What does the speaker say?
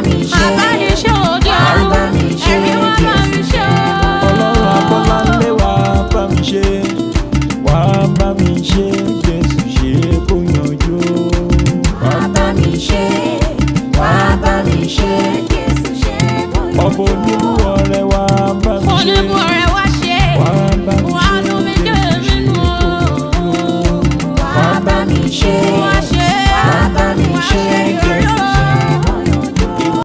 mi ṣe, abániṣe òde ọ̀run, bá mi ṣe, ẹ̀mí wá bá mi ṣe. Ọlọ́run Abọ́láńlé wá bá mi ṣe, wá bá mi ṣe, Jésù ṣe kó yanjú. wá bá mi ṣe, wá bá mi ṣe, Jésù ṣe kó yanjú. Ọba oníbú ọrẹ wá bá mi ṣe, Oníbú ọrẹ wá ṣe, wá bá mi wá ṣe, nú mi dé Jésù nínú ṣe kó yanjú. Wá bá mi ṣe, wá ṣe, wá bá mi wá ṣe, ṣe.